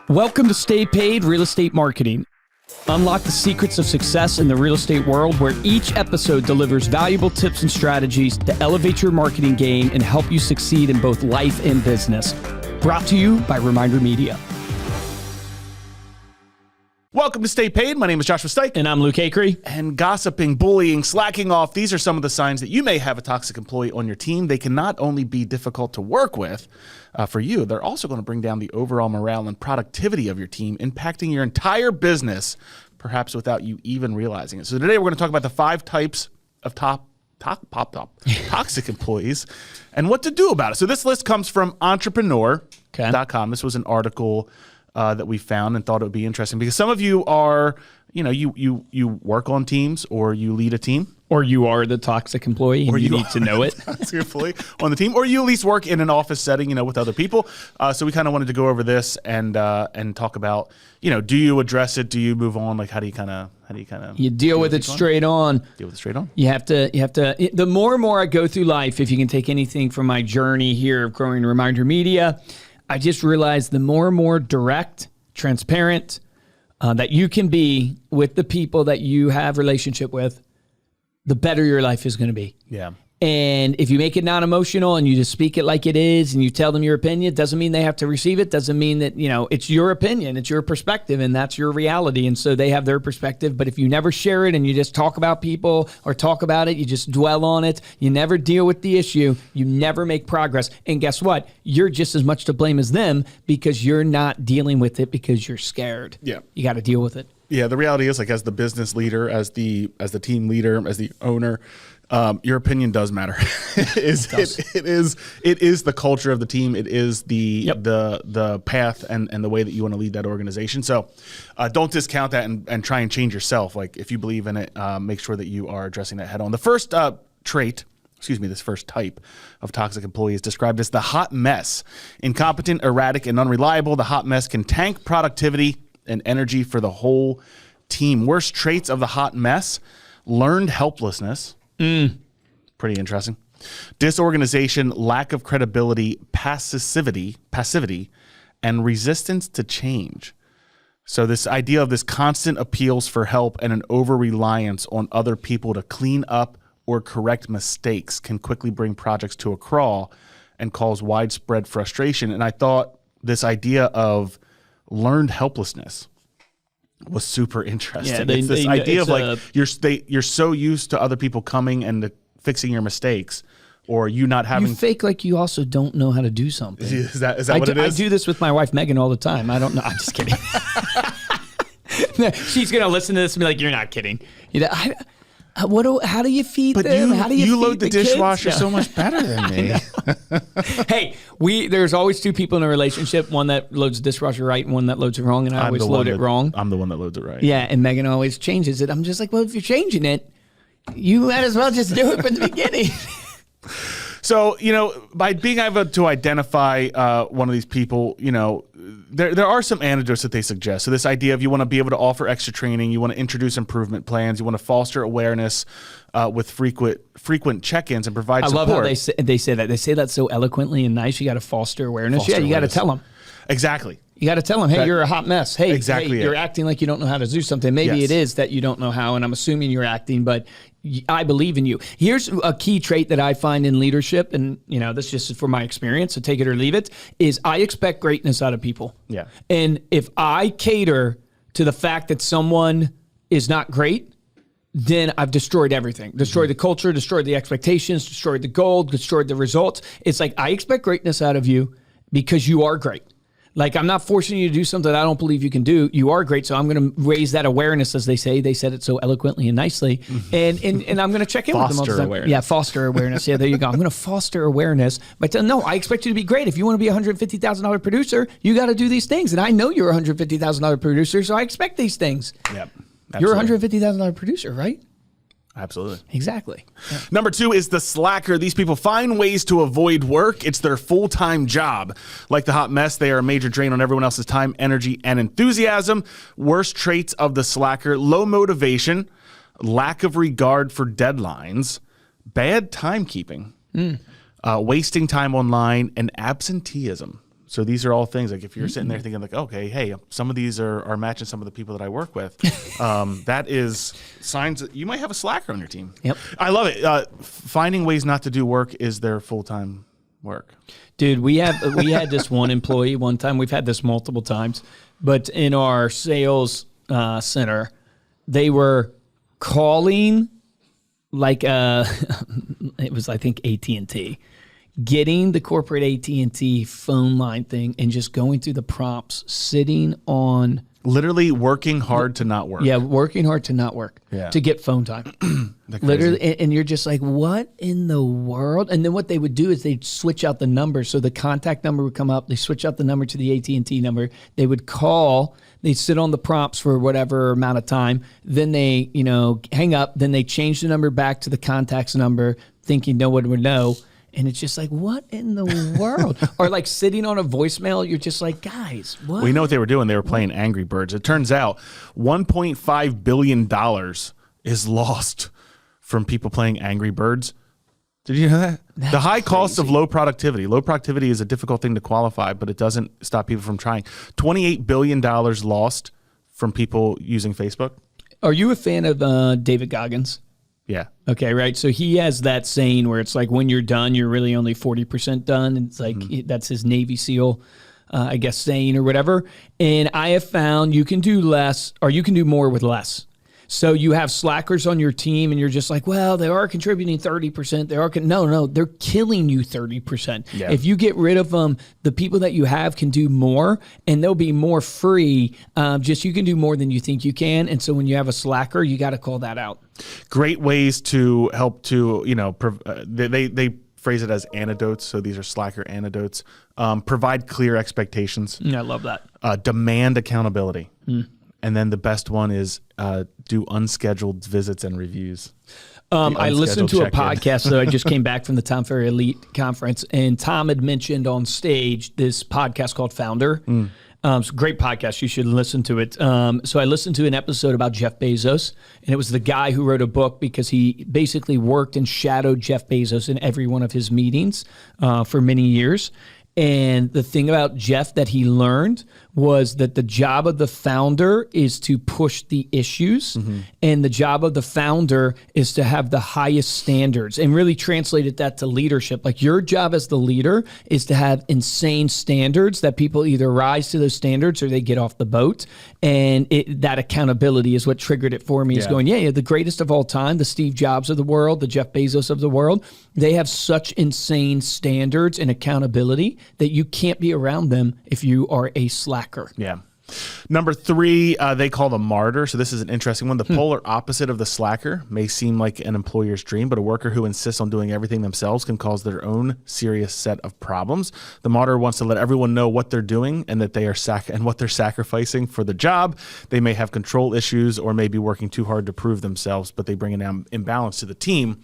Welcome to Stay Paid Real Estate Marketing. Unlock the secrets of success in the real estate world, where each episode delivers valuable tips and strategies to elevate your marketing game and help you succeed in both life and business. Brought to you by Reminder Media. Welcome to Stay Paid. My name is Joshua Stike. And I'm Luke Akery. And gossiping, bullying, slacking off, these are some of the signs that you may have a toxic employee on your team. They can not only be difficult to work with for you, they're also going to bring down the overall morale and productivity of your team, impacting your entire business, perhaps without you even realizing it. So today we're going to talk about the 5 types of toxic employees and what to do about it. So this list comes from entrepreneur.com. This was an article that we found and thought it would be interesting because some of you are, you work on teams, or you lead a team. Or you are the toxic employee and you need to know it. Toxic employee on the team, or you at least work in an office setting, with other people. So we kind of wanted to go over this and talk about, do you address it? Do you move on? Like, how do you kind of you deal with it straight on. Deal with it straight on. You have to. The more and more I go through life, if you can take anything from my journey here of growing Reminder Media, I just realized the more and more direct, transparent that you can be with the people that you have relationship with, the better your life is going to be. Yeah. And if you make it non-emotional and you just speak it like it is and you tell them your opinion, doesn't mean they have to receive it. Doesn't mean that, it's your opinion, it's your perspective, and that's your reality. And so they have their perspective. But if you never share it and you just talk about people or talk about it, you just dwell on it, you never deal with the issue, you never make progress. And guess what? You're just as much to blame as them because you're not dealing with it because you're scared. Yeah. You got to deal with it. Yeah, the reality is, like, as the business leader, as the team leader, as the owner, your opinion does matter. It is the culture of the team. It is the path and the way that you want to lead that organization. So don't discount that and try and change yourself. Like, if you believe in it, make sure that you are addressing that head on. The first this first type of toxic employee is described as the hot mess. Incompetent, erratic, and unreliable, the hot mess can tank productivity and energy for the whole team. Worst traits of the hot mess: learned helplessness. Pretty interesting. Disorganization, lack of credibility, passivity, and resistance to change. So this idea of this constant appeals for help and an over-reliance on other people to clean up or correct mistakes can quickly bring projects to a crawl and cause widespread frustration. And I thought this idea of learned helplessness was super interesting. Yeah, it's this idea of like you're so used to other people coming and fixing your mistakes, or you not having. You fake like you also don't know how to do something. Is that what it is? I do this with my wife Megan all the time. I don't know. I'm just kidding. She's gonna listen to this and be like, "You're not kidding." How do you feed them? How do you feed load the dishwasher kids? so much better than me. Hey, there's always 2 people in a relationship, one that loads the dishwasher right and one that loads it wrong, and I always load it wrong. I'm the one that loads it right. Yeah, and Megan always changes it. I'm just like, well, if you're changing it, you might as well just do it from the beginning. So, by being able to identify one of these people, there are some antidotes that they suggest. So this idea of you want to be able to offer extra training, you want to introduce improvement plans, you want to foster awareness with frequent check-ins and provide support. I love how they say that. They say that so eloquently and nice. You got to foster awareness. You got to tell them. Exactly. You got to tell them, hey, you're a hot mess. Hey, exactly you're acting like you don't know how to do something. Maybe it is that you don't know how, and I'm assuming you're acting, but I believe in you. Here's a key trait that I find in leadership, and this just is for my experience, so take it or leave it, is I expect greatness out of people. Yeah. And if I cater to the fact that someone is not great, then I've destroyed everything. Destroyed the culture, destroyed the expectations, destroyed the goal, destroyed the results. It's like, I expect greatness out of you because you are great. Like, I'm not forcing you to do something I don't believe you can do. You are great, so I'm going to raise that awareness, as they say. They said it so eloquently and nicely. And I'm going to check in with them all the time. Foster awareness. Yeah, foster awareness. Yeah, there you go. I'm going to foster awareness by telling, no, I expect you to be great. If you want to be a $150,000 producer, you got to do these things. And I know you're a $150,000 producer, so I expect these things. Yep. You're a $150,000 producer, right? Absolutely. Exactly. Yeah. Number 2 is the slacker. These people find ways to avoid work. It's their full-time job. Like the hot mess, they are a major drain on everyone else's time, energy, and enthusiasm. Worst traits of the slacker: low motivation, lack of regard for deadlines, bad timekeeping, wasting time online, and absenteeism. So these are all things like if you're sitting there thinking like, okay, hey, some of these are matching some of the people that I work with. That is signs that you might have a slacker on your team. Yep. I love it. Finding ways not to do work is their full-time work. Dude, we had this one employee one time. We've had this multiple times, but in our sales center, they were calling like it was I think AT&T, getting the corporate AT&T phone line thing and just going through the prompts, sitting on. Literally working hard to not work. Yeah, working hard to not work, to get phone time. Literally, and you're just like, what in the world? And then what they would do is they'd switch out the number. So the contact number would come up. They switch out the number to the AT&T number. They would call. They'd sit on the prompts for whatever amount of time. Then they, hang up. Then they change the number back to the contact's number, thinking no one would know. And it's just like, what in the world? Or like sitting on a voicemail, you're just like, guys, what? We know what they were doing. They were playing Angry Birds. It turns out $1.5 billion is lost from people playing Angry Birds. Did you know that? That's the high cost crazy. of low productivity. Low productivity is a difficult thing to qualify, but it doesn't stop people from trying. $28 billion lost from people using Facebook. Are you a fan of David Goggins? Yeah. Okay, right. So he has that saying where it's like when you're done, you're really only 40% done. And it's like that's his Navy SEAL, I guess, saying or whatever. And I have found you can do less or you can do more with less. So you have slackers on your team and you're just like, well, they are contributing 30%. They are no, they're killing you 30%. Yeah. If you get rid of them, the people that you have can do more and they'll be more free. Just you can do more than you think you can. And so when you have a slacker, you got to call that out. Great ways to help to, they phrase it as antidotes. So these are slacker antidotes. Provide clear expectations. I love that. Demand accountability. And then the best one is do unscheduled visits and reviews. I listened to a podcast, so I just came back from the Tom Ferry Elite Conference, and Tom had mentioned on stage this podcast called Founder. It's a great podcast. You should listen to it. So I listened to an episode about Jeff Bezos, and it was the guy who wrote a book because he basically worked and shadowed Jeff Bezos in every one of his meetings for many years. And the thing about Jeff that he learned was that the job of the founder is to push the issues, and the job of the founder is to have the highest standards, and really translated that to leadership. Like your job as the leader is to have insane standards that people either rise to those standards or they get off the boat. And that accountability is what triggered it for me. Is going, the greatest of all time, the Steve Jobs of the world, the Jeff Bezos of the world, they have such insane standards and accountability that you can't be around them if you are a slacker. Yeah. Number 3, they call the martyr. So this is an interesting one. The polar opposite of the slacker may seem like an employer's dream, but a worker who insists on doing everything themselves can cause their own serious set of problems. The martyr wants to let everyone know what they're doing and that they are and what they're sacrificing for the job. They may have control issues or may be working too hard to prove themselves, but they bring an imbalance to the team.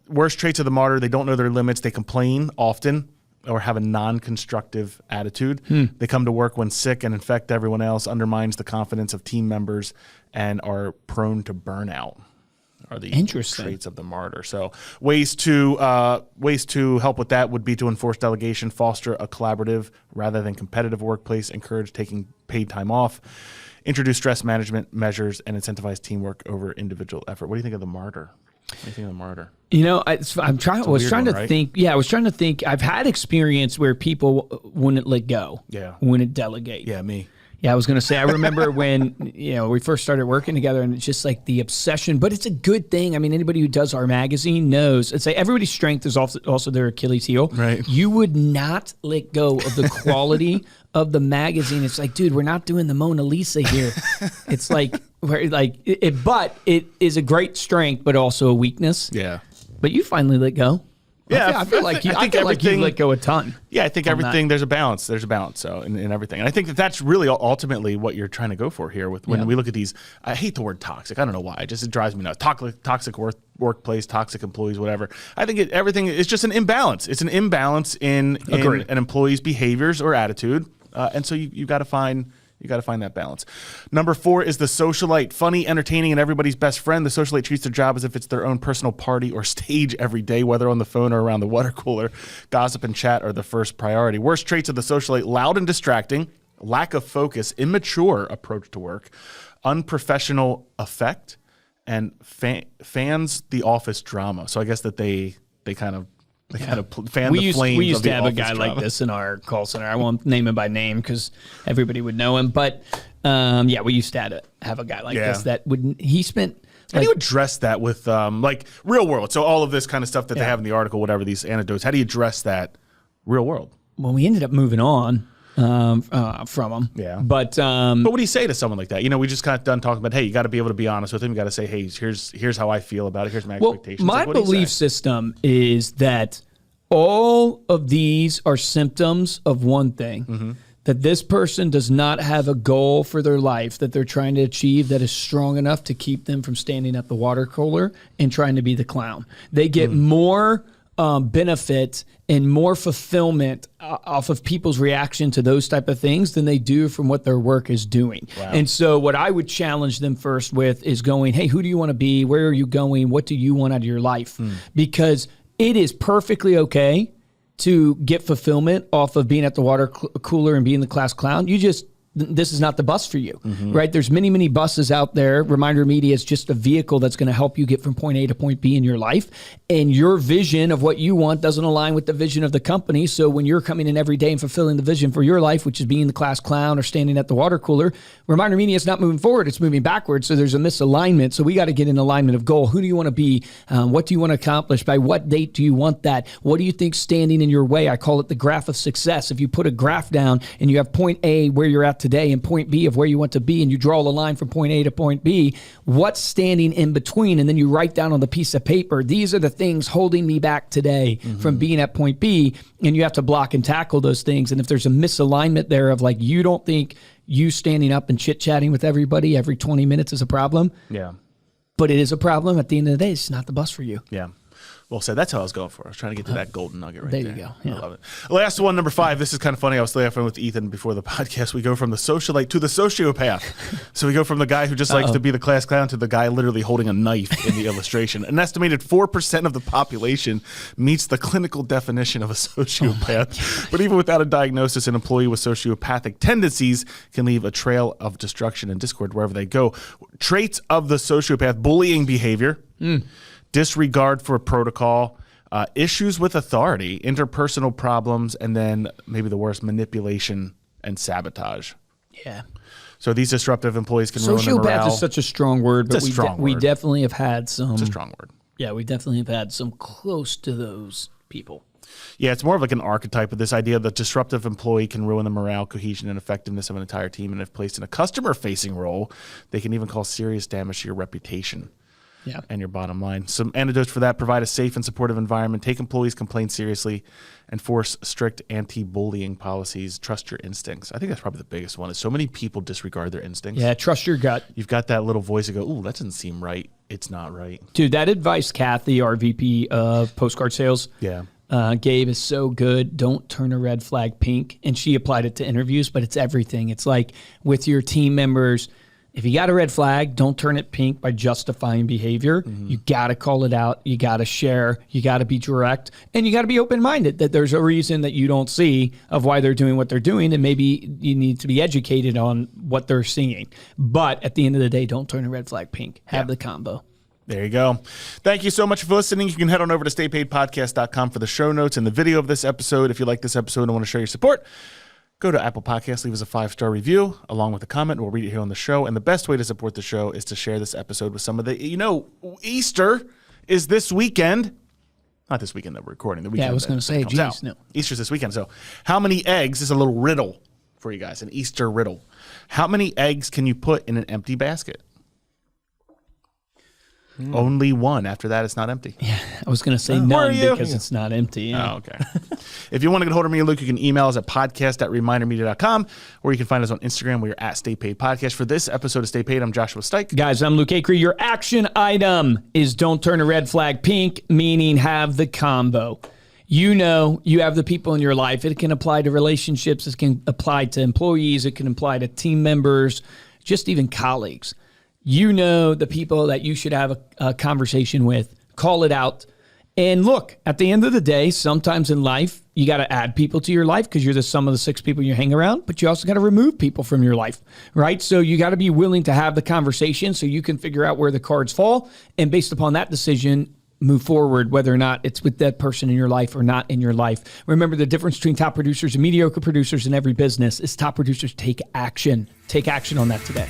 Worst traits of the martyr: they don't know their limits. They complain often or have a non-constructive attitude. They come to work when sick and infect everyone else, undermines the confidence of team members, and are prone to burnout. Are the traits of the martyr. So ways to help with that would be to enforce delegation, foster a collaborative rather than competitive workplace, encourage taking paid time off, introduce stress management measures, and incentivize teamwork over individual effort. What do you think of the martyr? What do you think of the martyr? I was trying to think. I've had experience where people wouldn't let go. Yeah. Wouldn't delegate. Yeah, me. Yeah, I was going to say, I remember when, we first started working together, and it's just like the obsession, but it's a good thing. I mean, anybody who does our magazine knows, it's like everybody's strength is also their Achilles heel. Right. You would not let go of the quality of the magazine. It's like, dude, we're not doing the Mona Lisa here. It's like, but it is a great strength, but also a weakness. Yeah. But you finally let go. Yeah, I feel like you let go a ton. Yeah, I think everything, there's a balance. There's a balance in everything. And I think that's really ultimately what you're trying to go for here when we look at these. I hate the word toxic. I don't know why. It drives me nuts. Toxic workplace, toxic employees, whatever. I think everything is just an imbalance. It's an imbalance in an employee's behaviors or attitude. And so you got to find You got to find that balance. Number 4 is the socialite. Funny, entertaining, and everybody's best friend. The socialite treats their job as if it's their own personal party or stage every day, whether on the phone or around the water cooler. Gossip and chat are the first priority. Worst traits of the socialite: loud and distracting, lack of focus, immature approach to work, unprofessional effect, and fans the office drama. So I guess that they fan the flames. We used of to the have a office guy drama. like this in our call center. I won't name him by name because everybody would know him. But we used to have a guy like this that he spent. How do you address that with like real world? So all of this kind of stuff that they have in the article, whatever these anecdotes, how do you address that real world? Well, we ended up moving on from him. Yeah. But what do you say to someone like that? You know, we just got done talking about, hey, you got to be able to be honest with him. You got to say, hey, here's how I feel about it. Here's my expectations. My belief system is that all of these are symptoms of one thing. That this person does not have a goal for their life that they're trying to achieve that is strong enough to keep them from standing at the water cooler and trying to be the clown. They get more benefit and more fulfillment off of people's reaction to those type of things than they do from what their work is doing. Wow. And so what I would challenge them first with is going, hey, who do you want to be? Where are you going? What do you want out of your life? Because it is perfectly okay to get fulfillment off of being at the water cooler and being the class clown. This is not the bus for you, right? There's many, many buses out there. Reminder Media is just a vehicle that's going to help you get from point A to point B in your life. And your vision of what you want doesn't align with the vision of the company. So when you're coming in every day and fulfilling the vision for your life, which is being the class clown or standing at the water cooler, Reminder Media is not moving forward. It's moving backwards. So there's a misalignment. So we got to get in alignment of goal. Who do you want to be? What do you want to accomplish? By what date do you want that? What do you think standing in your way? I call it the graph of success. If you put a graph down and you have point A where you're at today and point B of where you want to be, and you draw a line from point A to point B, what's standing in between? And then you write down on the piece of paper, these are the things holding me back today from being at point B, and you have to block and tackle those things. And if there's a misalignment there of like, you don't think you standing up and chit-chatting with everybody every 20 minutes is a problem, but it is a problem. At the end of the day, it's not the bus for you. Yeah. Well said. That's how I was going for. I was trying to get to that golden nugget right there. There you go. Yeah. I love it. Last one, number 5. This is kind of funny. I was laughing with Ethan before the podcast. We go from the socialite to the sociopath. So we go from the guy who just likes to be the class clown to the guy literally holding a knife in the illustration. An estimated 4% of the population meets the clinical definition of a sociopath. But even without a diagnosis, an employee with sociopathic tendencies can leave a trail of destruction and discord wherever they go. Traits of the sociopath: bullying behavior, disregard for protocol, issues with authority, interpersonal problems, and then maybe the worst, manipulation and sabotage. Yeah. So these disruptive employees can ruin their morale. Sociopath is such a strong word, but we definitely have had some. It's a strong word. Yeah, we definitely have had some close to those people. Yeah, it's more of like an archetype of this idea that disruptive employee can ruin the morale, cohesion, and effectiveness of an entire team. And if placed in a customer-facing role, they can even cause serious damage to your reputation. And your bottom line. Some antidotes for that: provide a safe and supportive environment, take employees' complaints seriously, enforce strict anti-bullying policies, trust your instincts. I think that's probably the biggest one, is so many people disregard their instincts. Yeah, trust your gut. You've got that little voice that go, ooh, that doesn't seem right. It's not right. Dude, that advice Kathy, our VP of postcard sales, gave is so good. Don't turn a red flag pink. And she applied it to interviews, but it's everything. It's like with your team members, if you got a red flag, don't turn it pink by justifying behavior. You got to call it out. You got to share. You got to be direct. And you got to be open-minded that there's a reason that you don't see of why they're doing what they're doing. And maybe you need to be educated on what they're seeing. But at the end of the day, don't turn a red flag pink. Have the combo. There you go. Thank you so much for listening. You can head on over to staypaidpodcast.com for the show notes and the video of this episode. If you like this episode and want to show your support, go to Apple Podcasts, leave us a 5-star review along with a comment. We'll read it here on the show. And the best way to support the show is to share this episode with some of the, Easter is this weekend. Not this weekend that we're recording. The weekend. Yeah, I was going to say, geez, no. Easter's this weekend. So how many eggs, this is a little riddle for you guys, an Easter riddle. How many eggs can you put in an empty basket? Only one. After that, it's not empty. Yeah, I was going to say none because it's not empty. Yeah. Oh, okay. If you want to get a hold of me and Luke, you can email us at podcast@remindermedia.com, or you can find us on Instagram. We're at Stay Paid Podcast. For this episode of Stay Paid, I'm Joshua Stike. Guys, I'm Luke Acree. Your action item is don't turn a red flag pink, meaning have the combo. You know, you have the people in your life. It can apply to relationships. It can apply to employees. It can apply to team members, just even colleagues. You know the people that you should have a conversation with. Call it out. And look, at the end of the day, sometimes in life, you got to add people to your life because you're the sum of the 6 people you hang around, but you also got to remove people from your life, right? So you got to be willing to have the conversation so you can figure out where the cards fall. And based upon that decision, move forward, whether or not it's with that person in your life or not in your life. Remember, the difference between top producers and mediocre producers in every business is top producers take action. Take action on that today.